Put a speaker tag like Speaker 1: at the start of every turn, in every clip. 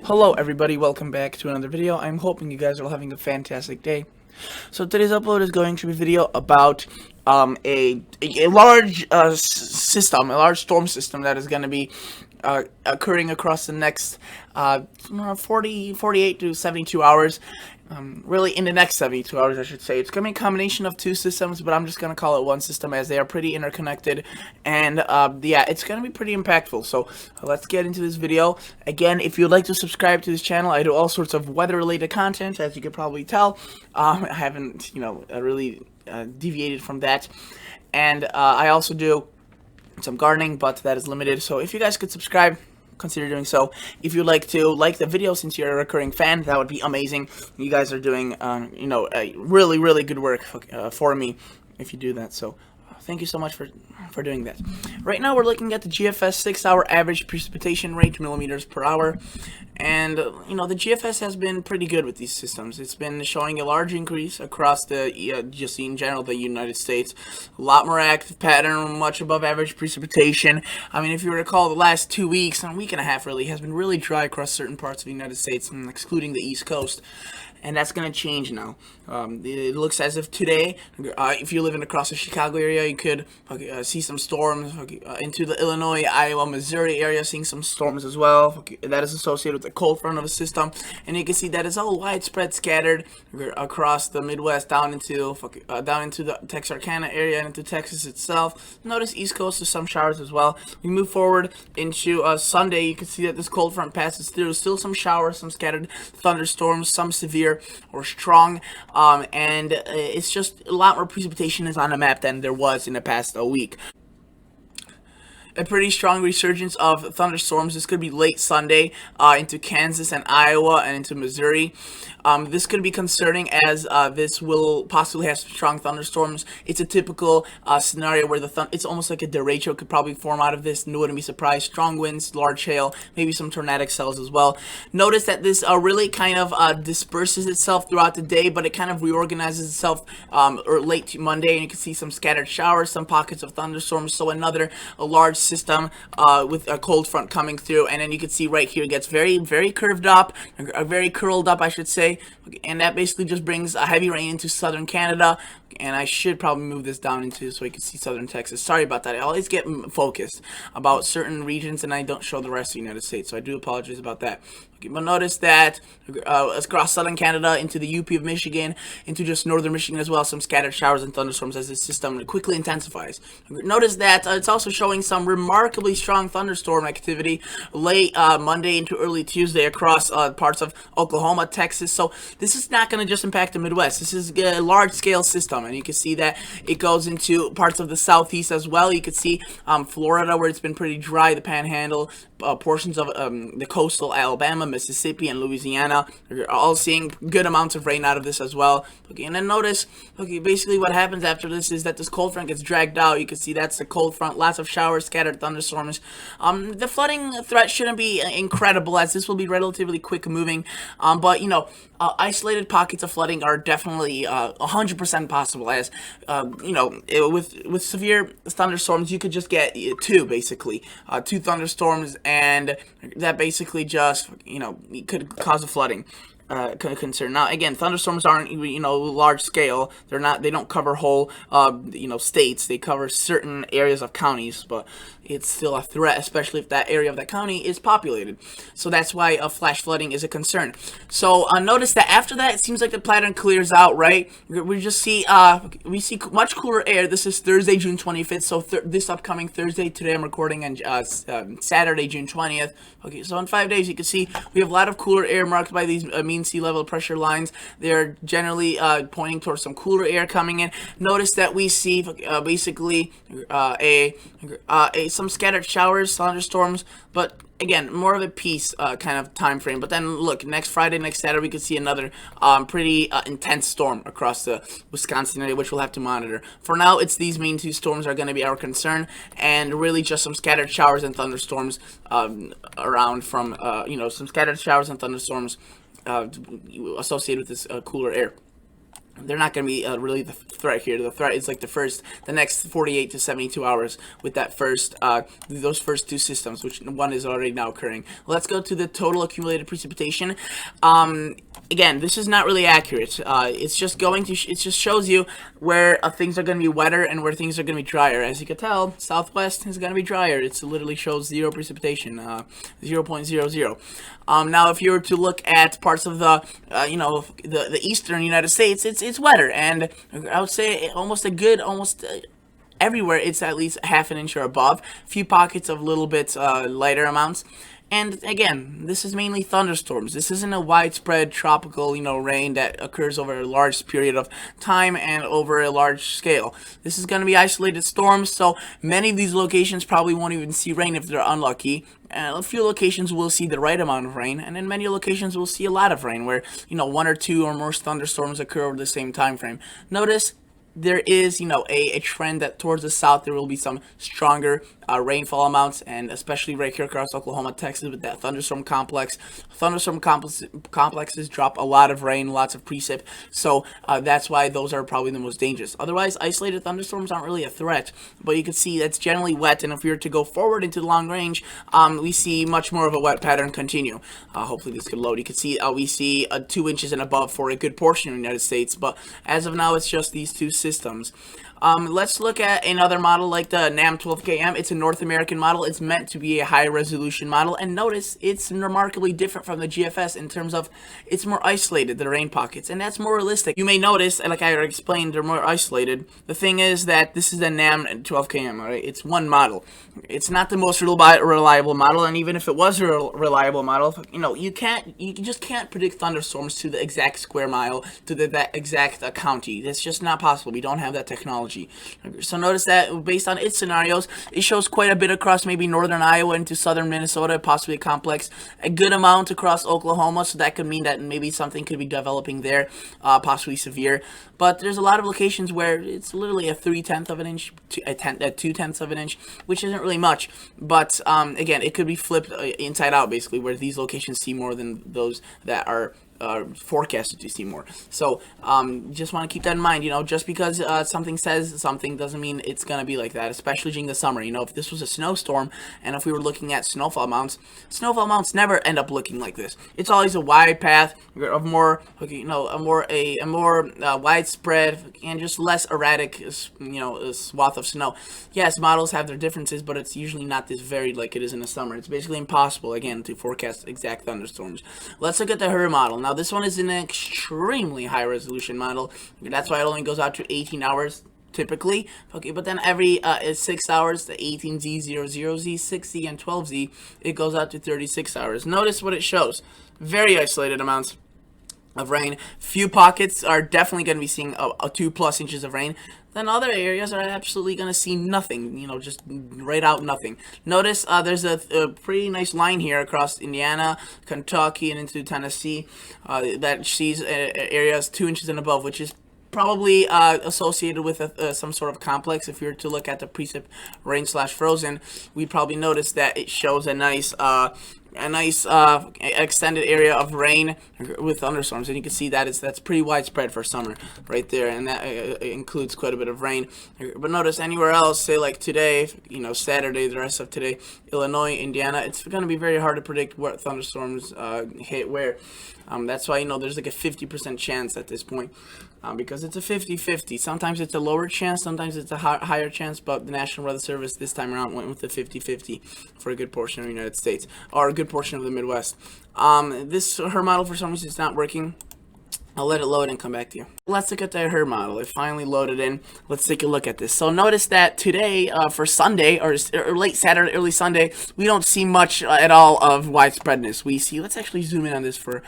Speaker 1: Hello everybody, welcome back to another video. I'm hoping you guys are all having a fantastic day. So today's upload is going to be a video about a large system, a large storm system that is going to be occurring across the next 48 to 72 hours. Really in the next 72 hours, I should say. It's going to be a combination of two systems, but I'm just going to call it one system as they are pretty interconnected, and yeah, it's going to be pretty impactful. So let's get into this video. Again, if you'd like to subscribe to this channel, I do all sorts of weather-related content, as you could probably tell. I haven't, really deviated from that, and I also do some gardening, but that is limited. So if you guys could subscribe, consider doing so. If you'd like to like the video, since you're a recurring fan, that would be amazing. You guys are doing really good work for me if you do that. So thank you so much for doing that. Right now we're looking at the GFS 6-hour average precipitation rate, millimeters per hour, and the GFS has been pretty good with these systems. It's been showing a large increase across the just in general the United States. A lot more active pattern, much above average precipitation. I mean, if you recall, the last 2 weeks and a week and a half really has been really dry across certain parts of the United States, and excluding the East Coast. And that's going to change now. It looks as if today, if you're living across the Chicago area, you could see some storms into the Illinois, Iowa, Missouri area, seeing some storms as well. That is associated with the cold front of a system. And you can see that it's all widespread scattered across the Midwest down into the Texarkana area and into Texas itself. Notice East Coast with some showers as well. We move forward into Sunday. You can see that this cold front passes through. Still some showers, some scattered thunderstorms, some severe or strong, and it's just a lot more precipitation is on the map than there was in the past week. A pretty strong resurgence of thunderstorms. This could be late Sunday into Kansas and Iowa and into Missouri. This could be concerning as this will possibly have strong thunderstorms. It's a typical scenario where it's almost like a derecho could probably form out of this. Wouldn't be surprised. Strong winds, large hail, maybe some tornadic cells as well. Notice that this really kind of disperses itself throughout the day, but it kind of reorganizes itself or late Monday, and you can see some scattered showers, some pockets of thunderstorms. So a large system with a cold front coming through, and then you can see right here it gets very curved up, very curled up, I should say, and that basically just brings a heavy rain into southern Canada. And I should probably move this down into so you can see southern Texas. Sorry about that. I always get focused about certain regions and I don't show the rest of the United States, so I do apologize about that. Okay, but notice that across southern Canada into the UP of Michigan, into just northern Michigan as well, some scattered showers and thunderstorms as this system quickly intensifies. Notice that it's also showing some remarkably strong thunderstorm activity late Monday into early Tuesday across parts of Oklahoma, Texas. So this is not going to just impact the Midwest. This is a large-scale system, and you can see that it goes into parts of the southeast as well. You can see Florida, where it's been pretty dry, the Panhandle, portions of the coastal Alabama, Mississippi, and Louisiana are all seeing good amounts of rain out of this as well. Okay, and then notice, basically what happens after this is that this cold front gets dragged out. You can see that's the cold front, lots of showers, scattered thunderstorms. The flooding threat shouldn't be incredible, as this will be relatively quick moving, but isolated pockets of flooding are definitely 100% possible, as with severe thunderstorms you could just get two thunderstorms, and that basically just could cause a flooding concern. Now again, thunderstorms aren't large scale. They don't cover whole states. They cover certain areas of counties, but it's still a threat, especially if that area of that county is populated. So that's why flash flooding is a concern. So notice that after that, it seems like the pattern clears out, right? We just see we see much cooler air. This is Thursday, June 25th. So this upcoming Thursday, today I'm recording, and Saturday, June 20th. Okay, so in 5 days you can see we have a lot of cooler air marked by these mean sea level pressure lines. They're generally pointing towards some cooler air coming in. Notice that we see basically some scattered showers, thunderstorms, but again, more of a peace kind of time frame. But then look, next Friday, next Saturday, we could see another pretty intense storm across the Wisconsin area, which we'll have to monitor. For now, it's these main two storms are going to be our concern, and really just some scattered showers and thunderstorms around from some scattered showers and thunderstorms associated with this cooler air. they're not going to be really the threat here. The threat is like the next 48 to 72 hours with that those first two systems, which one is already now occurring. Let's go to the total accumulated precipitation. Again, this is not really accurate. It's just it just shows you where things are going to be wetter and where things are going to be drier. As you can tell, southwest is going to be drier. It literally shows zero precipitation, 0.00. Now, if you were to look at parts of the the eastern United States, it's wetter, and I would say almost everywhere it's at least half an inch or above. Few pockets of little bit lighter amounts. And again, this is mainly thunderstorms. This isn't a widespread tropical, rain that occurs over a large period of time and over a large scale. This is going to be isolated storms, so many of these locations probably won't even see rain if they're unlucky. A few locations will see the right amount of rain, and in many locations we'll see a lot of rain, where one or two or more thunderstorms occur over the same time frame. Notice there is, a trend that towards the south there will be some stronger rainfall amounts, and especially right here across Oklahoma, Texas, with that thunderstorm complex. Thunderstorm complexes drop a lot of rain, lots of precip, so that's why those are probably the most dangerous. Otherwise, isolated thunderstorms aren't really a threat, but you can see that's generally wet, and if we were to go forward into the long range, we see much more of a wet pattern continue. Hopefully this could load. You can see we see 2 inches and above for a good portion of the United States, but as of now, it's just these two systems. Let's look at another model like the NAM 12KM. It's a North American model. It's meant to be a high resolution model, and notice it's remarkably different from the GFS in terms of it's more isolated, the rain pockets, and that's more realistic. You may notice, like I explained, they're more isolated. The thing is that this is the NAM 12KM, alright? It's one model. It's not the most reliable model, and even if it was a reliable model, you just can't predict thunderstorms to the exact square mile, to that exact county. That's just not possible. We don't have that technology. So notice that based on its scenarios, it shows quite a bit across maybe northern Iowa into southern Minnesota, possibly a complex, a good amount across Oklahoma, so that could mean that maybe something could be developing there, possibly severe. But there's a lot of locations where it's literally a 3/10 of an inch to a 2/10 of an inch, which isn't really much. But again, it could be flipped inside out, basically, where these locations see more than those that are forecasted to see more. So just want to keep that in mind. Just because something says something doesn't mean it's gonna be like that, especially during the summer. If this was a snowstorm and if we were looking at snowfall amounts never end up looking like this. It's always a wide path of more a more widespread and just less erratic swath of snow. Yes, models have their differences, but it's usually not this varied like it is in the summer. It's basically impossible, again, to forecast exact thunderstorms. Let's look at the HER model. Now, this one is an extremely high resolution model. That's why it only goes out to 18 hours typically. Okay, but then every 6 hours, the 18Z, 00Z, 6Z, and 12Z, it goes out to 36 hours. Notice what it shows. Very isolated amounts of rain. Few pockets are definitely going to be seeing 2+ inches of rain. Then other areas are absolutely going to see nothing, just right out nothing. Notice there's a pretty nice line here across Indiana, Kentucky, and into Tennessee that sees areas 2 inches and above, which is probably associated with some sort of complex. If you were to look at the precip rain/frozen, we'd probably notice that it shows a nice extended area of rain with thunderstorms, and you can see that that's pretty widespread for summer right there, and that includes quite a bit of rain. But notice anywhere else, say like today, Saturday, the rest of today, Illinois, Indiana, it's going to be very hard to predict what thunderstorms hit where. That's why there's like a 50% chance at this point, because it's a 50-50. Sometimes it's a lower chance, sometimes it's a higher chance, but the National Weather Service this time around went with the 50-50 for a good portion of the United States, or a good portion of the Midwest. Her model for some reason is not working. I'll let it load and come back to you. Let's look at the HER model. It finally loaded in. Let's take a look at this. So notice that today, for Sunday, or late Saturday, early Sunday, we don't see much at all of widespreadness. We see, let's actually zoom in on this for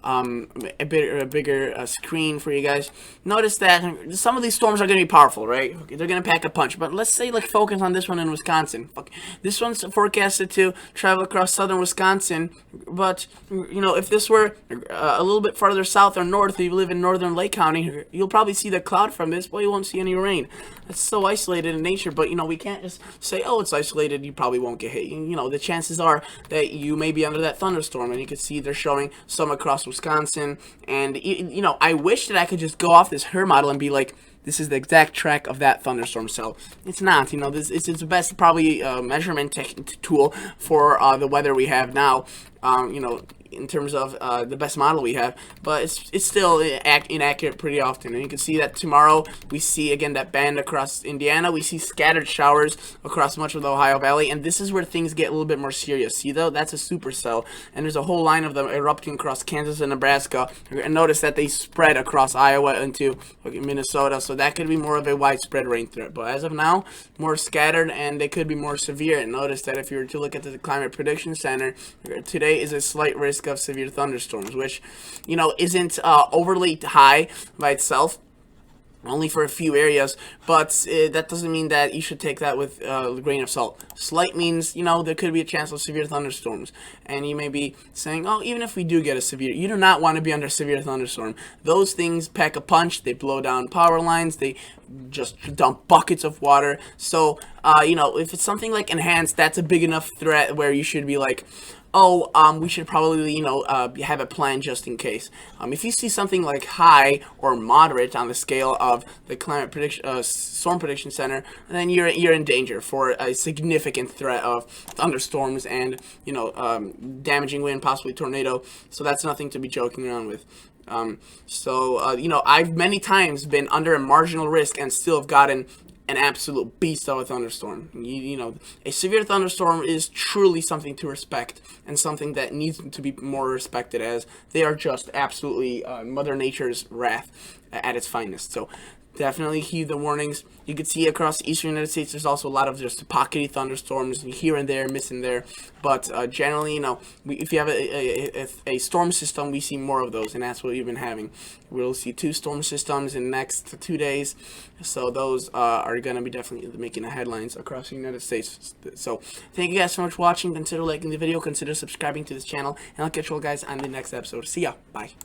Speaker 1: a bigger screen for you guys. Notice that some of these storms are going to be powerful, right? Okay, they're going to pack a punch. But let's say, focus on this one in Wisconsin. Okay, this one's forecasted to travel across southern Wisconsin. But, if this were a little bit farther south or north, if you live in northern Lake County, you'll probably see the cloud from this, but you won't see any rain. It's so isolated in nature, but, we can't just say, oh, it's isolated, you probably won't get hit. The chances are that you may be under that thunderstorm, and you can see they're showing some across Wisconsin. And, you know, I wish that I could just go off this HER model and be like, this is the exact track of that thunderstorm cell. It's not, you know, it's the best probably measurement tool for the weather we have now, you know, in terms of the best model we have, but it's still inaccurate pretty often. And you can see that tomorrow we see again that band across Indiana. We see scattered showers across much of the Ohio Valley, and this is where things get a little bit more serious. See though, that's a supercell, and there's a whole line of them erupting across Kansas and Nebraska. And notice that they spread across Iowa into Minnesota, so that could be more of a widespread rain threat. But as of now, more scattered, and they could be more severe. And notice that if you were to look at the Climate Prediction Center, today is a slight risk of severe thunderstorms, which, you know, isn't overly high by itself, only for a few areas, but that doesn't mean that you should take that with a grain of salt. Slight means, you know, there could be a chance of severe thunderstorms, and you may be saying, oh, even if we do get a severe, you do not want to be under severe thunderstorm. Those things pack a punch. They blow down power lines. They just dump buckets of water. So, you know, if it's something like enhanced, that's a big enough threat where you should be like, oh, we should probably, you know, have a plan just in case. If you see something like high or moderate on the scale of the Climate Prediction, Storm Prediction Center, then you're in danger for a significant threat of thunderstorms and, you know, damaging wind, possibly tornado. So that's nothing to be joking around with. You know, I've many times been under a marginal risk and still have gotten an absolute beast of a thunderstorm. You know, a severe thunderstorm is truly something to respect and something that needs to be more respected, as they are just absolutely Mother Nature's wrath at its finest. So definitely heed the warnings. You can see across the eastern United States, there's also a lot of just pockety thunderstorms here and there, missing there. But generally, you know, if you have a storm system, we see more of those, and that's what we've been having. We'll see 2 storm systems in the next 2 days. So those are going to be definitely making the headlines across the United States. So thank you guys so much for watching. Consider liking the video. Consider subscribing to this channel. And I'll catch you all guys on the next episode. See ya. Bye.